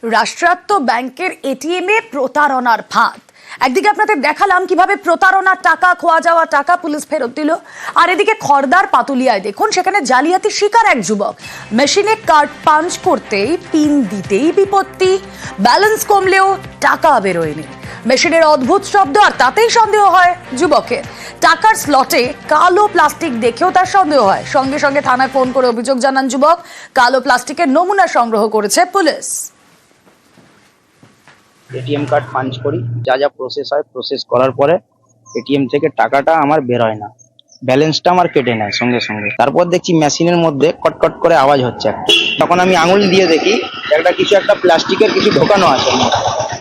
রাষ্ট্রায়ত্ত ব্যাংকের এটিএমে প্রতারণার ফাঁদ। একদিকে আপনাদের দেখালাম কিভাবে প্রতারণার টাকা, খোয়া যাওয়া টাকা পুলিশ ফেরত দিল, আর এদিকে খড়দার পাতুলিয়ায় দেখুন সেখানে জালিয়াতির শিকার এক যুবক। মেশিনে কার্ড পাঞ্চ করতেই পিন দিতেই বিপত্তি, ব্যালেন্স কমলেও টাকা বেরোয়নি। মেশিনের অদ্ভুত শব্দ আর তাতেই সন্দেহ হয় যুবকের। টাকার স্লটে কালো প্লাস্টিক দেখেও তার সন্দেহ হয়। সঙ্গে সঙ্গে থানায় ফোন করে অভিযোগ জানান যুবক। কালো প্লাস্টিকের নমুনা সংগ্রহ করেছে পুলিশ। এটিএম কার্ড পাঞ্চ করি, যা যা প্রসেস হয় প্রসেস করার পরে এটিএম থেকে টাকাটা আমার বের হয় না, ব্যালেন্সটা আমার কেটে নেয় সঙ্গে সঙ্গে। তারপর দেখছি মেশিনের মধ্যে কটকট করে আওয়াজ হচ্ছে একটা। তখন আমি আঙুল দিয়ে দেখি একটা প্লাস্টিকের কিছু ঢোকানো আছে।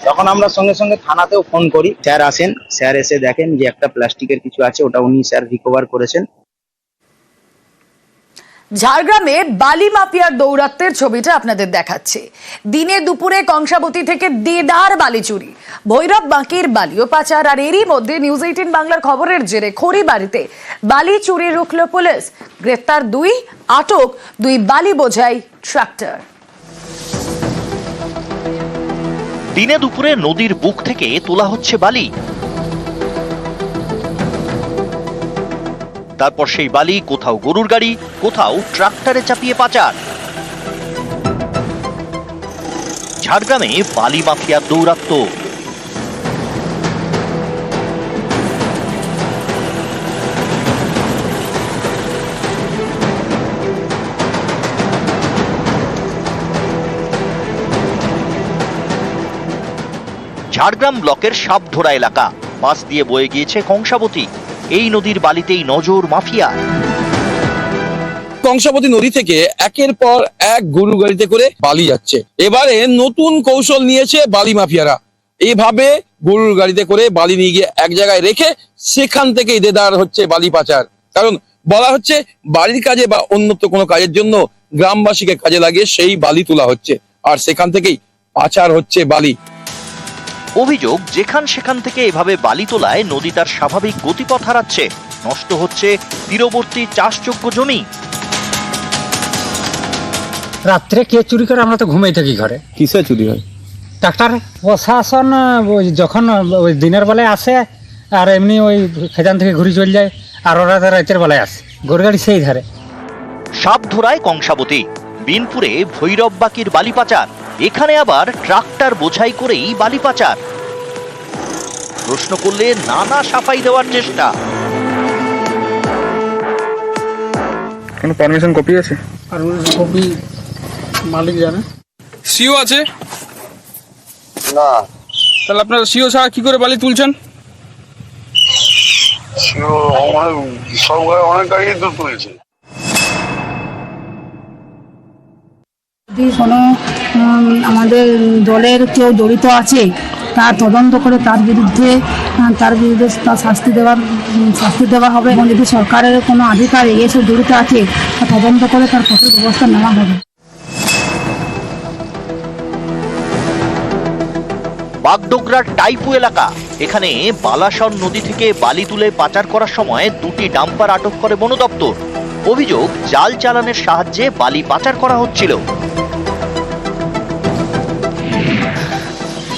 তখন আমরা সঙ্গে সঙ্গে থানাতেও ফোন করি, স্যার আসেন, স্যার এসে দেখেন যে একটা প্লাস্টিকের কিছু আছে, ওটা উনি স্যার রিকভার করেছেন। ঝাড়গ্রামে বালি মাফিয়ার দৌরাত্মের ছবিটা আপনাদের দেখাচ্ছে। দিনে দুপুরে কংসাবতী থেকে দেদার বালি চুরি, ভৈরব বাঁকির বালিও পাচার, আর এরই মধ্যে নিউজ 18 বাংলার খবরের জেরে খড়িবাড়িতে বালি চুরি রুখল পুলিশ। গ্রেফতার 2, আটক 2 বালি বোঝাই ট্রাক্টর। দিনে দুপুরে নদীর বুক থেকে তোলা হচ্ছে বালি, তারপর সেই বালি কোথাও গরুর গাড়ি, কোথাও ট্রাক্টরে চাপিয়ে পাচার। ঝাড়গ্রামে বালি মাফিয়ার দৌরাত্ম্য। ঝাড়গ্রাম ব্লকের সাপধরা এলাকা, পাশ দিয়ে বয়ে গিয়েছে কংসাবতী। এই নদীর বালিতেই নজর মাফিয়া। কংসাবতী নদী থেকে একের পর এক গরু গাড়িতে করে বালি যাচ্ছে। এবারে নতুন কৌশল নিয়েছে বালি মাফিয়ারা। এভাবে গরুর গাড়িতে করে বালি নিয়ে গিয়ে এক জায়গায় রেখে সেখান থেকেই দেদার হচ্ছে বালি পাচার। কারণ বলা হচ্ছে বাড়ির কাজে বা অন্যত্র কোনো কাজের জন্য গ্রামবাসীকে কাজে লাগিয়ে সেই বালি তোলা হচ্ছে, আর সেখান থেকেই পাচার হচ্ছে বালি। অভিযোগ, সেখান থেকে এভাবে বালি তোলায় নদী তার স্বাভাবিক গতিপথ হারাচ্ছে, নষ্ট হচ্ছে তীরবর্তী চাষযোগ্য জমি। রাত্রে কে চুরি করে? আমরা তো ঘুমিয়ে থাকি ঘরে। কিসে চুরি হয়? ট্রাক্টর প্রশাসন যখন ওই দিনের বেলায় আসে, আর এমনি ওই খেজান থেকে ঘুরে চলে যায়, আর ওরা রাতের বেলায় আসে গরু গাড়ি সেই ধারে। সাপধরায় কংসাবতী, বিনপুরে ভৈরব বাঁকির বালি পাচার, এখানে আবার ট্রাক্টর বোঝাই করেই বালি পাচার। প্রশ্ন করলে নানা সাফাই দেওয়ার চেষ্টা। কোনো পারমিশন কপি আছে? পারমিশন কপি মালিক জানে। সিও আছে না। তাহলে আপনারা সিও ছাড়া কি করে বালি তুলছেন? সিও সব অনেক গাড়ি তো তুলেছে। যদি কোনো আমাদের দলের কেউ জড়িত আছে, তার তদন্ত করে তার বিরুদ্ধে তার শাস্তি দেওয়া হবে, এবং যদি সরকারের কোনো আধিকারিক এসব জড়িত আছে তা তদন্ত করে তার কঠোর ব্যবস্থা নেওয়া হবে। বাগডোগরার টাইপু এলাকা, এখানে বালাসন নদী থেকে বালি তুলে পাচার করার সময় 2টি ডাম্পার আটক করে বন দপ্তর। অভিযোগ, জাল চালানের সাহায্যে বালি পাচার করা হচ্ছিল।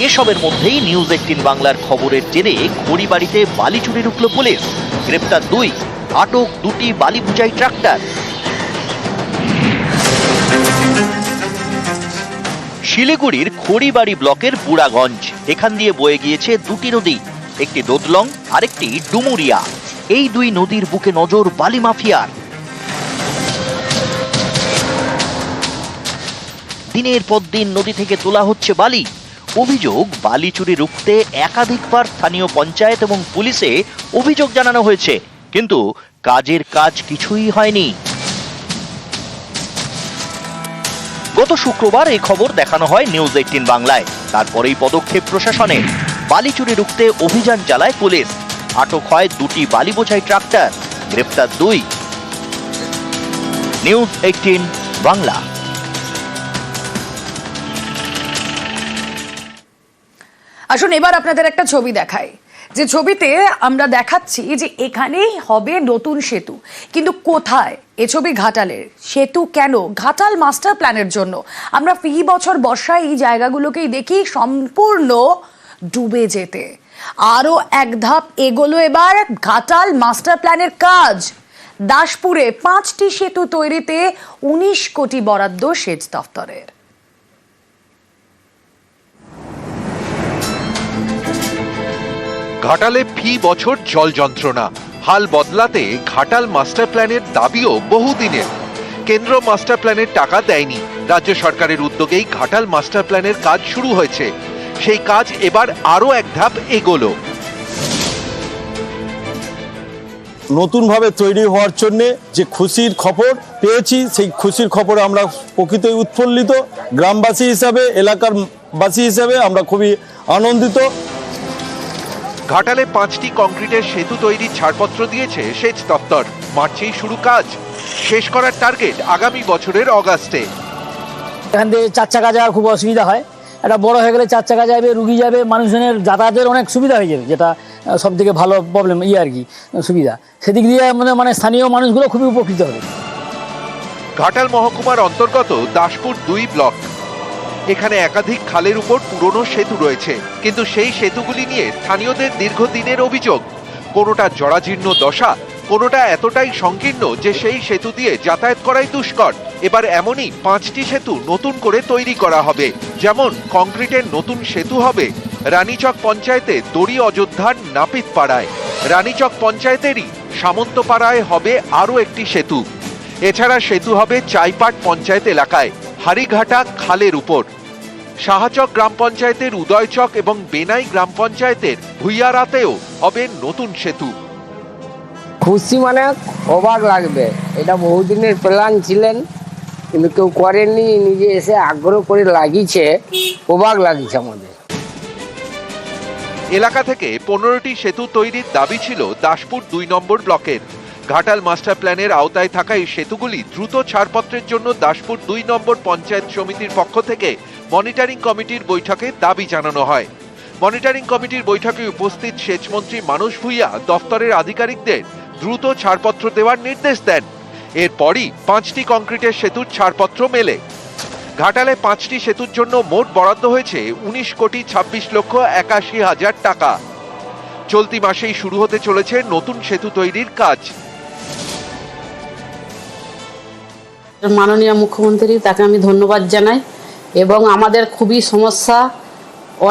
এসবের মধ্যেই নিউজ 18 বাংলার খবরের জেরে খড়িবাড়িতে বালি চুরি রুখল পুলিশ। গ্রেপ্তার 2, আটক 2টি বালি বোঝাই ট্রাক্টর। শিলিগুড়ির খড়িবাড়ি ব্লকের বুড়াগঞ্জ, এখান দিয়ে বয়ে গিয়েছে 2টি নদী, একটি দোদলং, আরেকটি ডুমুরিয়া। এই 2 নদীর বুকে নজর বালি মাফিয়ার। দিনের পর দিন নদী থেকে তোলা হচ্ছে বালি। অভিযোগ, বালি চুরি রুখতে একাধিকবার স্থানীয় পঞ্চায়েত এবং পুলিশে অভিযোগ জানানো হয়েছে, কিন্তু কাজের কাজ কিছুই হয়নি। গত শুক্রবার এই খবর দেখানো হয় নিউজ 18 বাংলায়। তারপরেই পদক্ষেপ প্রশাসনের। বালি চুরি রুখতে অভিযান চালায় পুলিশ। আটক হয় 2টি বালি বোঝাই ট্রাক্টর। গ্রেপ্তার 2। নিউজ 18 বাংলা। আসুন এবার আপনাদের একটা ছবি দেখাই। যে ছবিতে আমরা দেখাচ্ছি যে এখানেই হবে নতুন সেতু, কিন্তু কোথায়? এ ছবি ঘাটালের। সেতু কেন? ঘাটাল মাস্টার প্ল্যানের জন্য। আমরা ফি বছর বর্ষায় এই জায়গাগুলোকেই দেখি সম্পূর্ণ ডুবে যেতে। আরো এক ধাপ এগোলো এবার ঘাটাল মাস্টার প্ল্যানের কাজ। দাসপুরে 5টি সেতু তৈরিতে 19 কোটি বরাদ্দ সেচ দফতরের। ঘাটালে ফি বছর জল যন্ত্রণা, হাল বদলাতে ঘাটাল মাস্টার প্ল্যানের দাবিও বহুদিনের। কেন্দ্র মাস্টার প্ল্যানের টাকা দেয়নি, রাজ্য সরকারের উদ্যোগেই ঘাটাল মাস্টার প্ল্যানের কাজ শুরু হয়েছে। সেই কাজ এবার আরো এক ধাপ এগোলো। নতুনভাবে তৈরি হওয়ার জন্য যে খুশির খবর পেয়েছি, সেই খুশির খবরে আমরা প্রকৃতই উৎফুল্লিত। গ্রামবাসী হিসাবে, এলাকার বাসী হিসাবে আমরা খুবই আনন্দিত। ঘাটালে 5টি কংক্রিটের সেতু তৈরির ছাড়পত্র দিয়েছে সেচ দপ্তর। মার্চেই শুরু কাজ, শেষ করার টার্গেট আগামী বছরের অগাস্টে। এখান থেকে 4 চাকা যাওয়ার খুব অসুবিধা হয়। এটা বড় হয়ে গেলে 4 চাকা যাবে, রুগী যাবে, মানুষজনের যাতায়াতের অনেক সুবিধা হয়ে যাবে, যেটা সব থেকে ভালো প্রবলেম আর কি সুবিধা। সেদিক দিয়ে মানে স্থানীয় মানুষগুলো খুবই উপকৃত হবে। ঘাটাল মহকুমার অন্তর্গত দাসপুর 2 ব্লক। এখানে একাধিক খালের উপর পুরনো সেতু রয়েছে, কিন্তু সেই সেতুগুলি নিয়ে স্থানীয়দের দীর্ঘদিনের অভিযোগ। কোনোটা জরাজীর্ণ দশা, কোনোটা এতটাই সংকীর্ণ যে সেই সেতু দিয়ে যাতায়াত করাই দুষ্কর। এবার এমনই 5টি সেতু নতুন করে তৈরি করা হবে। যেমন কংক্রিটের নতুন সেতু হবে রানীচক পঞ্চায়েতে দড়ি অযোধ্যার নাপিত পাড়ায়, রানীচক পঞ্চায়েতেরই সামন্তপাড়ায় হবে আরও একটি সেতু। এছাড়া সেতু হবে চাইপাট পঞ্চায়েত এলাকায় হারিঘাটা খালের উপর। সাহাচক গ্রাম পঞ্চায়েতের উদয়চক এবং বেনাই গ্রাম পঞ্চায়েতের ভুইয়ারাতেও হবে নতুন সেতু। খুশি মানে অবাক লাগবে, এটা বহুদিনের প্ল্যান ছিলেন কিন্তু কেউ করেননি, নিজে এসে আগ্রহ করে লাগিয়েছে, অবাক লাগিয়েছে আমাদের। এলাকা থেকে 15টি সেতু তৈরির দাবি ছিল দাসপুর 2 নম্বর ব্লকের। ঘাটাল মাস্টার প্ল্যানের আওতায় থাকা এই সেতুগুলি দ্রুত ছাড়পত্রের জন্য দাসপুর 2 নম্বর পঞ্চায়েত সমিতির পক্ষ থেকে মনিটরিং কমিটির বৈঠকে দাবি জানানো হয়। মনিটরিং কমিটির বৈঠকে উপস্থিত সেচমন্ত্রী মানস ভূঁইয়া দফতরের আধিকারিকদের দ্রুত ছাড়পত্র দেওয়ার নির্দেশ দেন। এরপরই 5টি কংক্রিটের সেতুর ছাড়পত্র মেলে। ঘাটালে 5টি সেতুর জন্য মোট বরাদ্দ হয়েছে 19 কোটি 26 লক্ষ 81 হাজার টাকা। চলতি মাসেই শুরু হতে চলেছে নতুন সেতু তৈরির কাজ। মাননীয় মুখ্যমন্ত্রী, তাকে আমি ধন্যবাদ জানাই। এবং আমাদের খুবই সমস্যা,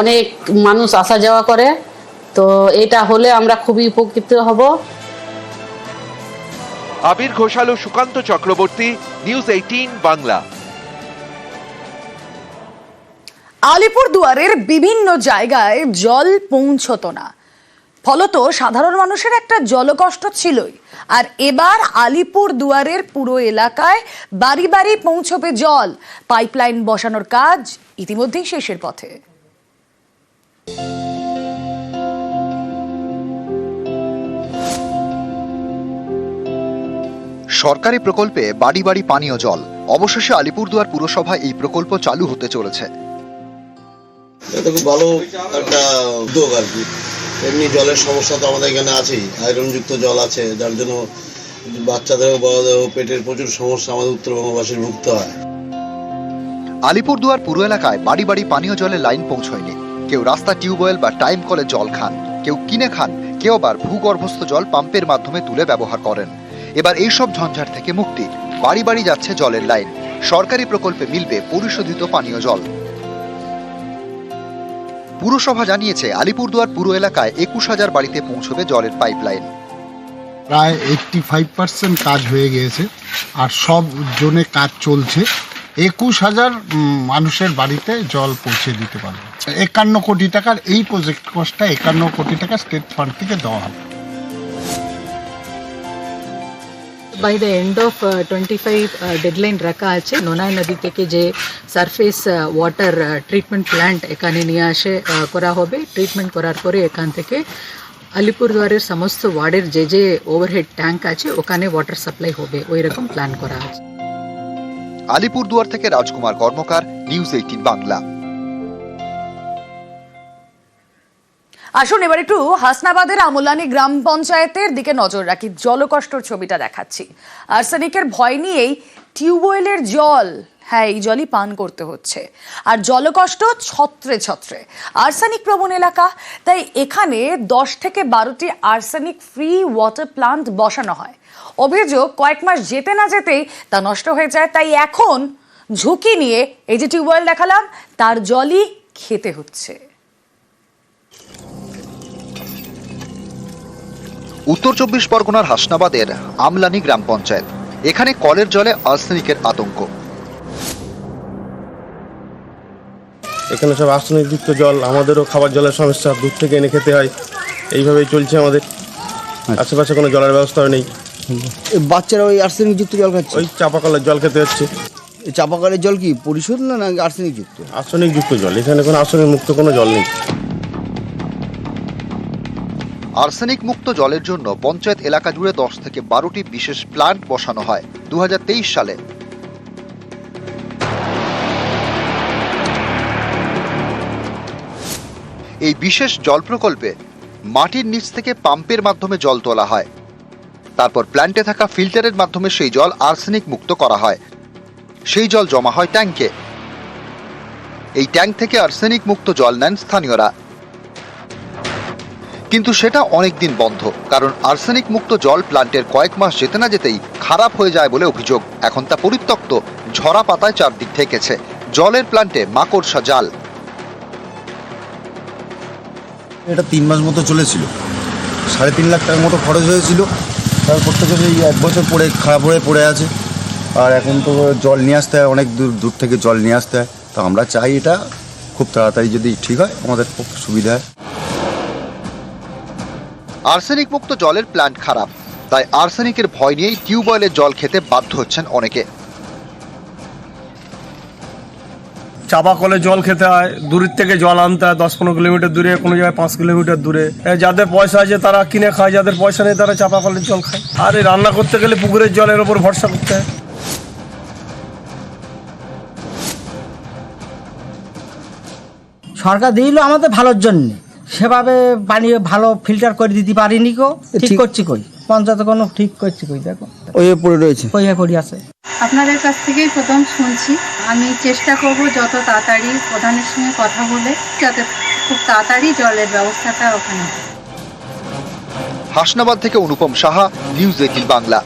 অনেক মানুষ আসা যাওয়া করে, তো এটা হলে আমরা খুবই উপকৃত হব। আবির ঘোষাল ও সুকান্ত চক্রবর্তী, নিউজ 18 বাংলা। আলিপুরদুয়ারের বিভিন্ন জায়গায় জল পৌঁছতো না, ফলত সাধারণ মানুষের একটা জলকষ্ট ছিলই। আর এবার আলিপুরদুয়ারের পুরো এলাকায় বাড়ি বাড়ি পৌঁছবে জল। পাইপলাইন বসানোর কাজ ইতিমধ্যেই শেষের পথে। সরকারি প্রকল্পে বাড়ি বাড়ি পানীয় জল। অবশেষে আলিপুরদুয়ার পুরসভা এই প্রকল্প চালু হতে চলেছে। এটা খুব ভালো একটা উদ্যোগ আর কি। এমনি জলের সমস্যা তো আমাদের এখানে আছেই, আয়রনযুক্ত জল আছে, যার জন্য বাচ্চাদেরও বড়দেরও পেটের প্রচুর সমস্যা আমাদের উত্তরবঙ্গবাসীর ভুগতে হয়। আলিপুরদুয়ার পুরো এলাকায় বাড়ি বাড়ি পানীয় জলের লাইন পৌঁছয়নি। কেউ রাস্তা টিউবওয়েল বা টাইম কলে জল খান, কেউ কিনে খান, কেউ আবার ভূগর্ভস্থ জল পাম্পের মাধ্যমে তুলে ব্যবহার করেন। এবার এইসব ঝঞ্ঝাট থেকে মুক্তি, বাড়ি বাড়ি যাচ্ছে জলের লাইন। সরকারি প্রকল্পে মিলবে পরিশোধিত পানীয় জল। পুরসভা জানিয়েছে আলিপুরদুয়ার পুরো এলাকায় 21,000 বাড়িতে পৌঁছবে জলের পাইপলাইন। প্রায় 85% কাজ হয়ে গিয়েছে, আর সব জোনে কাজ চলছে। 21,000 মানুষের বাড়িতে জল পৌঁছে দিতে পারবে। 51 কোটি টাকার এই প্রজেক্ট কস্টটা 51 কোটি টাকা স্টেট ফান্ড থেকে দেওয়া হবে। By the end of 25 deadline রাখা আছে। নোনাই নদী থেকে যে সারফেস ওয়াটার ট্রিটমেন্ট প্ল্যান্ট এখানে নিয়ে আসে করা হবে। ট্রিটমেন্ট করার পরে এখান থেকে আলিপুরদুয়ারের সমস্ত ওয়ার্ডের যে যে ওভারহেড ট্যাঙ্ক আছে ওখানে ওয়াটার সাপ্লাই হবে, ওই রকম প্ল্যান করা আছে। আলিপুরদুয়ার থেকে রাজকুমার কর্মকার, নিউজ 18 বাংলা। আসুন এবার একটু হাসনাবাদের আমলানি গ্রাম পঞ্চায়েতের দিকে নজর রাখি। জলকষ্টর ছবিটা দেখাচ্ছি। আর্সেনিকের ভয় নিয়েই টিউবওয়েলের জল, হ্যাঁ এই জলই পান করতে হচ্ছে। আর জলকষ্ট ছত্রে ছত্রে। আর্সেনিক প্রবণ এলাকা, তাই এখানে 10 থেকে 12টি আর্সেনিক ফ্রি ওয়াটার প্লান্ট বসানো হয়। অভিযোগ কয়েক মাস যেতে না যেতেই তা নষ্ট হয়ে যায়। তাই এখন ঝুঁকি নিয়ে এই যে টিউবওয়েল দেখালাম তার জলই খেতে হচ্ছে। উত্তর 24 পরগনার হাসনাবাদের আমলানি গ্রাম পঞ্চায়েত। এখানে কলের জলে আর্সেনিকের আতঙ্ক। এখানে সব আর্সেনিক যুক্ত জল, আমাদেরও খাবার জলের সমস্যা, দূর থেকে এনে খেতে হয়। এইভাবেই চলছে আমাদের। আশেপাশে কোনো জলের ব্যবস্থাও নেই। বাচ্চারা ওই আর্সেনিক যুক্ত জল খাচ্ছে। ওই চাপাকলের জল খেতে হচ্ছে। এই চাপাকলের জল কি পরিশোধ না আর্সেনিক যুক্ত? আর্সেনিক যুক্ত জল, এখানে কোনো আর্সেনিক মুক্ত কোনো জল নেই। আর্সেনিক মুক্ত জলের জন্য পঞ্চায়েত এলাকা জুড়ে 10 থেকে 12টি বিশেষ প্লান্ট বসানো হয় 2023 সালে। এই বিশেষ জল প্রকল্পে মাটির নিচ থেকে পাম্পের মাধ্যমে জল তোলা হয়। তারপর প্ল্যান্টে থাকা ফিল্টারের মাধ্যমে সেই জল আর্সেনিক মুক্ত করা হয়। সেই জল জমা হয় ট্যাঙ্কে। এই ট্যাঙ্ক থেকে আর্সেনিক মুক্ত জল নেন স্থানীয়রা। কিন্তু সেটা অনেকদিন বন্ধ, কারণ আর্সেনিক মুক্ত জল প্ল্যান্টের কয়েক মাস যেতে না যেতেই খারাপ হয়ে যায় বলে অভিযোগ। এখন তা পরিত্যক্ত, ঝরা পাতায় চারদিক ঠেকেছে। জলের প্ল্যান্টে মাকড়সা জাল। এটা 3 মাস মতো চলেছিল, 3.5 লাখ টাকার মতো খরচ হয়েছিল। তারপর থেকে এই 1 বছর পরে খারাপ হয়ে পড়ে আছে। আর এখন তো জল নিয়ে আসতে হয়, অনেক দূর থেকে জল নিয়ে আসতে হয়। তো আমরা চাই এটা খুব তাড়াতাড়ি যদি ঠিক হয় আমাদের খুব সুবিধা হয়। আর্সেনিক মুক্ত জলের প্ল্যান্ট খারাপ, তাই আর্সেনিকের ভয় নিয়েই টিউবওয়েলের জল খেতে বাধ্য হচ্ছেন অনেকে। চাপা কলে জল খেতে হয়, দূরের থেকে জল আনতে হয় 10-15 কিলোমিটার দূরে, কোনো জায়গায় 5 কিলোমিটার দূরে। যাদের পয়সা আছে তারা কিনে খায়, যাদের পয়সা নেই তারা চাপা কলের জল খায়। আর এই রান্না করতে গেলে পুকুরের জলের ওপর ভরসা করতে হয়। সরকার দিল আমাদের ভালোর জন্য, সেভাবে পানি ভালো ফিল্টার করে দিতে পারিনি। ঠিক করছি কই, পঞ্চায়েত কোনো ঠিক করছি কই, দেখো ওই পড়ে রয়েছে, ওই পড়ে আছে। আপনাদের কাছ থেকেই প্রথম শুনছি। আমি চেষ্টা করব যত তাড়াতাড়ি প্রধানের সঙ্গে কথা বলে যাতে খুব তাড়াতাড়ি জলের ব্যবস্থাটা ওখানে। হাসনাবাদ থেকে অনুপম সাহা, নিউজ 18 বাংলা।